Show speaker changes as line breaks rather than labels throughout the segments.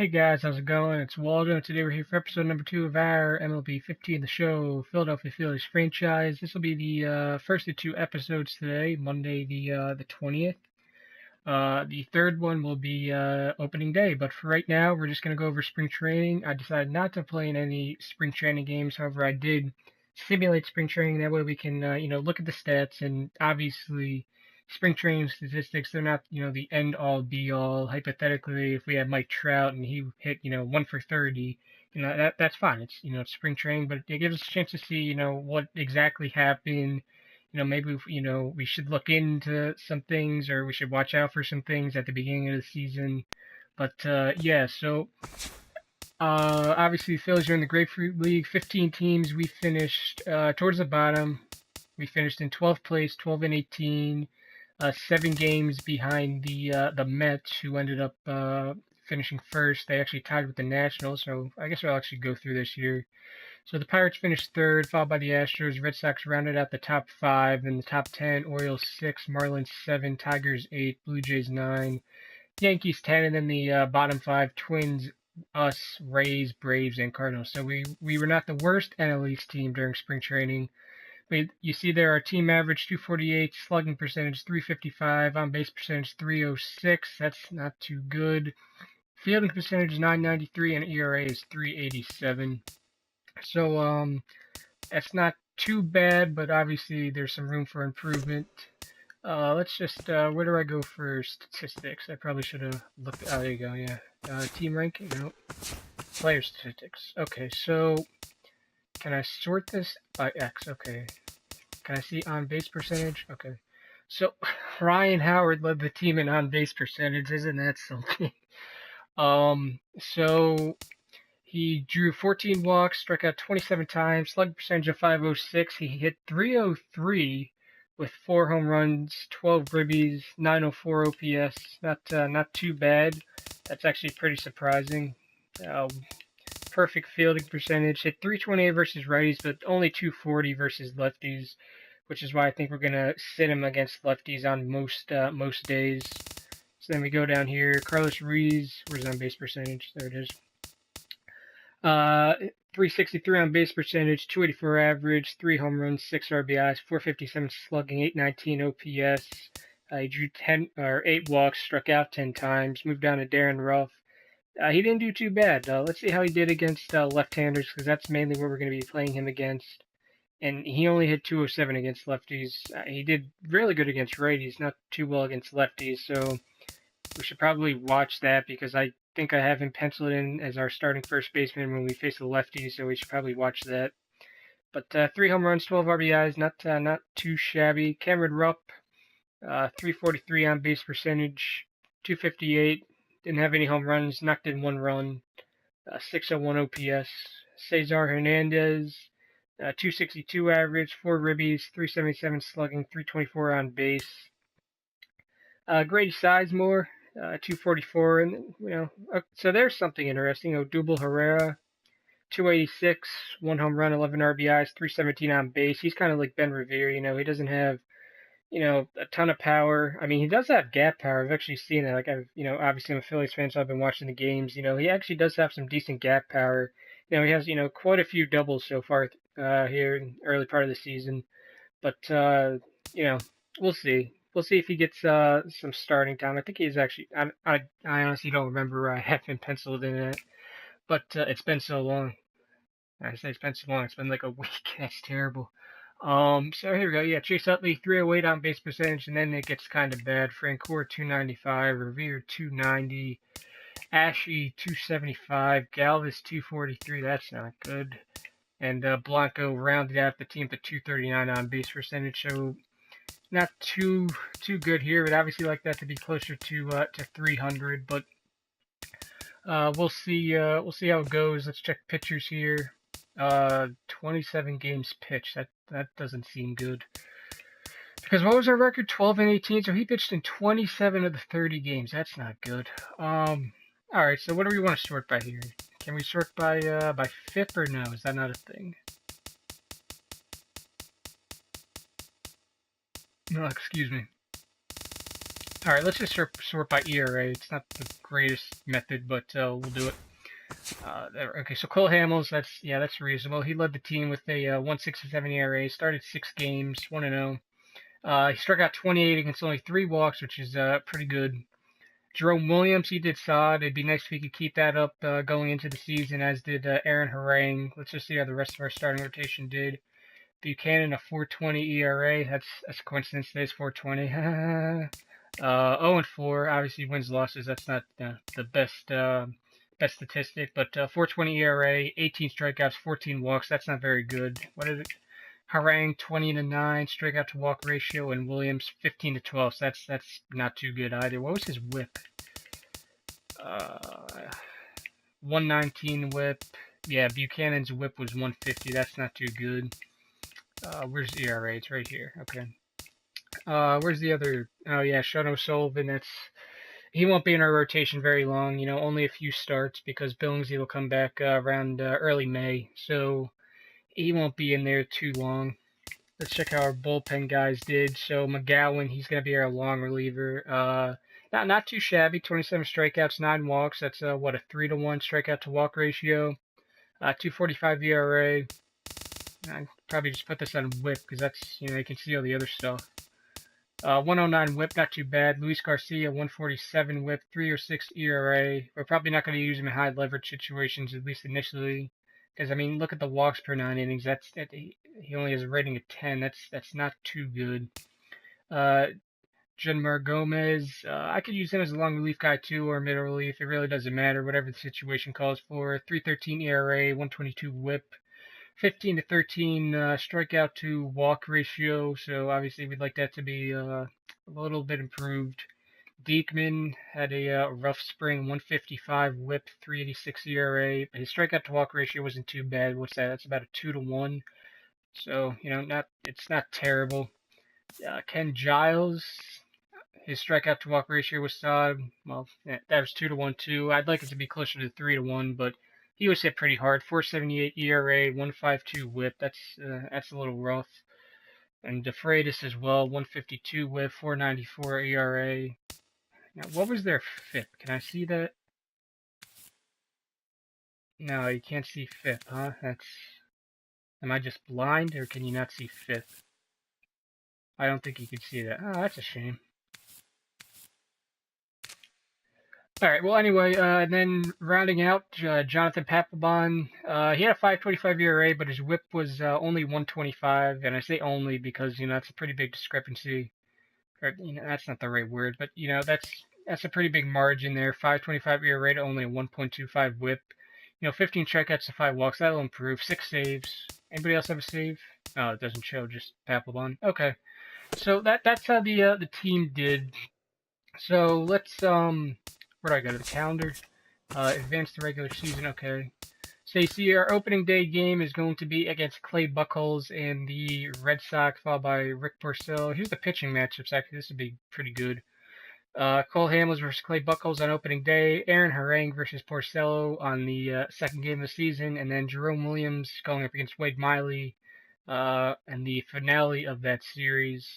Hey guys, how's it going? It's Waldo, and today we're here for episode number 2 of our MLB 15, the show, Philadelphia Phillies franchise. This will be the first of two episodes today, Monday the 20th. The third one will be opening day, but for right now, we're just going to go over spring training. I decided not to play in any spring training games. However, I did simulate spring training. That way we can, look at the stats, and obviously spring training statistics, they're not, the end all be all. Hypothetically, if we had Mike Trout and he hit, 1 for 30, that's fine. It's spring training, but it gives us a chance to see, what exactly happened. Maybe, we should look into some things, or we should watch out for some things at the beginning of the season. But, yeah, so, obviously the Phillies are in the Grapefruit League, 15 teams. We finished, towards the bottom. We finished in 12th place, 12 and 18. 7 games behind the Mets, who ended up finishing first. They actually tied with the Nationals, so I guess I'll actually go through this here. So the Pirates finished third, followed by the Astros. Red Sox rounded out the top 5. In the top 10, Orioles 6, Marlins 7, Tigers 8, Blue Jays 9, Yankees 10, and then the bottom 5, Twins, us, Rays, Braves, and Cardinals. So we were not the worst NL East team during spring training. But you see there, our team average 248, slugging percentage 355, on base percentage 306. That's not too good. Fielding percentage 993, and ERA is 387. So that's not too bad, but obviously there's some room for improvement. Let's just where do I go for statistics? I probably should have looked. Oh, there you go. Yeah, team ranking. No, player statistics. Okay, so can I sort this by X? Okay. Can I see on base percentage? Okay. So Ryan Howard led the team in on base percentage. Isn't that something? So he drew 14 walks, struck out 27 times, slug percentage of 506. He hit 303 with 4 home runs, 12 ribbies, 904 OPS. Not too bad. That's actually pretty surprising. Perfect fielding percentage. Hit 328 versus righties, but only 240 versus lefties, which is why I think we're gonna sit him against lefties on most days. So then we go down here. Carlos Ruiz, where's on base percentage? There it is. 363 on base percentage, 284 average, 3 home runs, 6 RBIs, 457 slugging, 819 OPS. He drew 8 walks, struck out 10 times. Moved down to Darren Ruff. He didn't do too bad. Let's see how he did against left-handers, because that's mainly what we're going to be playing him against. And he only hit 207 against lefties. He did really good against righties, not too well against lefties. So we should probably watch that, because I think I have him penciled in as our starting first baseman when we face the lefties. So we should probably watch that. But 3 home runs, 12 RBIs, not too shabby. Cameron Rupp, 343 on base percentage, 258. Didn't have any home runs, knocked in 1 run, 601 OPS. Cesar Hernandez, 262 average, 4 ribbies, 377 slugging, 324 on base. Grady Sizemore, 244, and so there's something interesting. Odubel Herrera, 286, 1 home run, 11 RBIs, 317 on base. He's kind of like Ben Revere. He doesn't have a ton of power. I mean, he does have gap power. I've actually seen it. Like, obviously I'm a Phillies fan, so I've been watching the games. He actually does have some decent gap power. He has, quite a few doubles so far here in the early part of the season. But, we'll see. We'll see if he gets some starting time. I think he's actually, I honestly don't remember where I have him penciled in it. But it's been so long. I say it's been so long. It's been like a week. That's terrible. So here we go. Yeah, Chase Utley, 308 on base percentage, and then it gets kind of bad. Francoeur, 295, Revere, 290, Ashy, 275, Galvis, 243. That's not good. And Blanco rounded out the team to 239 on base percentage. So not too good here. But obviously like that to be closer to 300. But we'll see. We'll see how it goes. Let's check pitchers here. 27 games pitched. That doesn't seem good. Because what was our record? 12 and 18. So he pitched in 27 of the 30 games. That's not good. All right. So what do we want to sort by here? Can we sort by FIP or no? Is that not a thing? No, excuse me. All right, let's just sort by ERA. It's not the greatest method, but we'll do it. Okay, so Cole Hamels, that's reasonable. He led the team with a 1.67 ERA. Started 6 games, 1-0. He struck out 28 against only 3 walks, which is pretty good. Jerome Williams, he did solid. It'd be nice if he could keep that up going into the season, as did Aaron Harang. Let's just see how the rest of our starting rotation did. Buchanan, a 4.20 ERA. That's a coincidence. Today's 4.20. 0-4. Obviously, wins losses. That's not the best statistic, but 4.20 ERA, 18 strikeouts, 14 walks. That's not very good. What is it? Harang 20-9 strikeout to walk ratio, and Williams 15-12. So that's not too good either. What was his WHIP? 119 WHIP. Yeah, Buchanan's WHIP was 150. That's not too good. Where's the ERA? It's right here. Okay. Where's the other? Oh yeah, Sean O'Sullivan. He won't be in our rotation very long. Only a few starts because Billingsley will come back around early May, so he won't be in there too long. Let's check how our bullpen guys did. So McGowan, he's gonna be our long reliever. Not too shabby. 27 strikeouts, 9 walks. That's a 3-to-1 strikeout to walk ratio. 2.45 ERA. I'd probably just put this on WHIP because that's you can see all the other stuff. 109 WHIP, not too bad. Luis Garcia, 147 WHIP, 3.06 ERA. We're probably not going to use him in high leverage situations, at least initially. Because, look at the walks per 9 innings. He only has a rating of 10. That's not too good. Janmar Gomez, I could use him as a long relief guy too, or middle relief. It really doesn't matter, whatever the situation calls for. 3.13 ERA, 122 WHIP. 15-13 strikeout to walk ratio, so obviously we'd like that to be a little bit improved. Diekman had a rough spring, 155 WHIP, 3.86 ERA. His strikeout to walk ratio wasn't too bad. What's that? That's about a 2-to-1. So it's not terrible. Ken Giles, his strikeout to walk ratio was solid. Well, that was 2-to-1 too. I'd like it to be closer to 3-to-1, but he was hit pretty hard. 4.78 ERA, 1.52 WHIP. That's a little rough. And DeFreitas as well, 1.52 WHIP, 4.94 ERA. Now, what was their FIP? Can I see that? No, you can't see FIP, huh? Am I just blind, or can you not see FIP? I don't think you can see that. Oh, that's a shame. All right. Well, anyway, and then rounding out, Jonathan Papelbon. He had a 5.25 ERA, but his WHIP was only 125, and I say only because that's a pretty big discrepancy. Or that's not the right word, but that's a pretty big margin there. 5.25 ERA to only a 1.25 WHIP. 15 strikeouts to 5 walks. That'll improve. 6 saves. Anybody else have a save? Oh, it doesn't show. Just Papelbon. Okay. So that's how the team did. So let's where do I go to the calendar? Advance the regular season. Okay. So you see our opening day game is going to be against Clay Buchholz and the Red Sox, followed by Rick Porcello. Here's the pitching matchups. Actually, this would be pretty good. Cole Hamels versus Clay Buchholz on opening day. Aaron Harang versus Porcello on the second game of the season. And then Jerome Williams going up against Wade Miley and the finale of that series.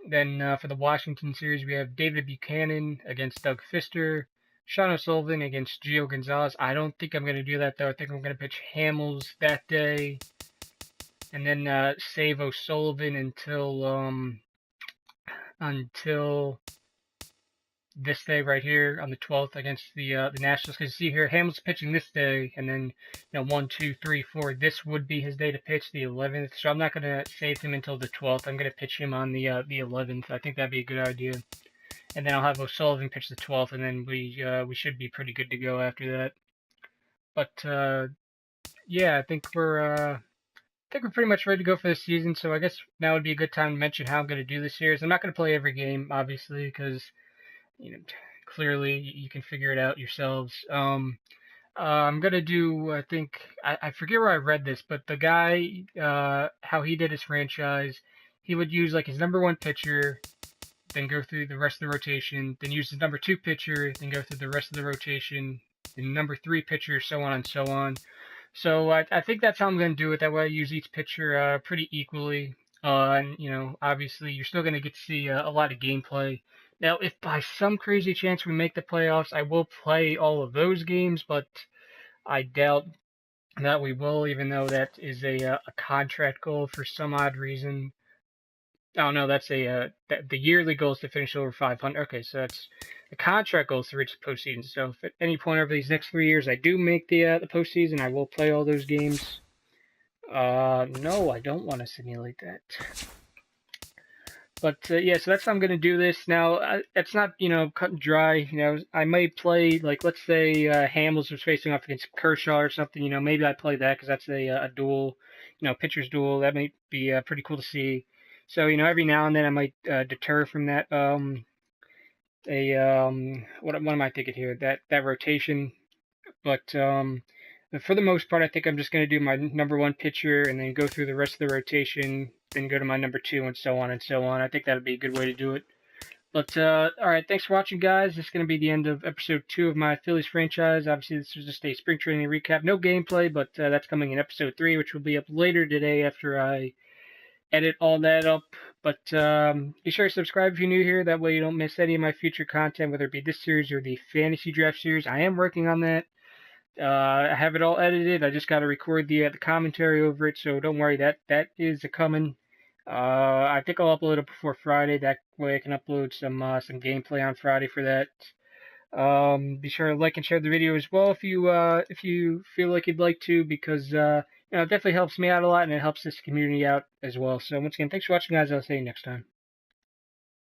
Then for the Washington series, we have David Buchanan against Doug Fister. Sean O'Sullivan against Gio Gonzalez. I don't think I'm going to do that, though. I think I'm going to pitch Hamels that day. And then save O'Sullivan until this day right here on the 12th against the Nationals. Because you see here, Hamels pitching this day, and then 1, 2, 3, 4. This would be his day to pitch, the 11th. So I'm not going to save him until the 12th. I'm going to pitch him on the 11th. I think that'd be a good idea. And then I'll have O'Sullivan pitch the 12th, and then we should be pretty good to go after that. But yeah, I think we're pretty much ready to go for this season. So I guess now would be a good time to mention how I'm going to do this series. I'm not going to play every game, obviously, because clearly you can figure it out yourselves. I'm gonna do. I think I forget where I read this, but the guy, how he did his franchise, he would use like his number 1 pitcher, then go through the rest of the rotation, then use his number 2 pitcher, then go through the rest of the rotation, then number 3 pitcher, so on and so on. So I think that's how I'm going to do it. That way I use each pitcher pretty equally. And obviously you're still going to get to see a lot of gameplay. Now, if by some crazy chance we make the playoffs, I will play all of those games, but I doubt that we will, even though that is a contract goal for some odd reason. Oh no, that's the yearly goal is to finish over 500. Okay, so that's the contract goal is to reach the postseason. So if at any point over these next 3 years I do make the postseason, I will play all those games. No, I don't want to simulate that. But yeah, so that's how I'm gonna do this. Now, it's not cut and dry. I might play like let's say Hamels was facing off against Kershaw or something. Maybe I play that because that's a duel, pitcher's duel. That might be pretty cool to see. So every now and then I might deter from that. What am I thinking here? That rotation. But for the most part, I think I'm just going to do my number one pitcher and then go through the rest of the rotation, then go to my number two, and so on and so on. I think that'd be a good way to do it. But all right, thanks for watching, guys. This is going to be the end of episode 2 of my Phillies franchise. Obviously, this was just a spring training recap. No gameplay, but that's coming in episode 3, which will be up later today after I edit all that up. But be sure to subscribe if you're new here. That way you don't miss any of my future content, whether it be this series or the fantasy draft series. I am working on that. I have it all edited. I just got to record the commentary over it, so don't worry. That is a coming. I think I'll upload it before Friday. That way I can upload some gameplay on Friday for that. Be sure to like and share the video as well if you feel like you'd like to, because it definitely helps me out a lot and it helps this community out as well. So once again, thanks for watching, guys. I'll see you next time.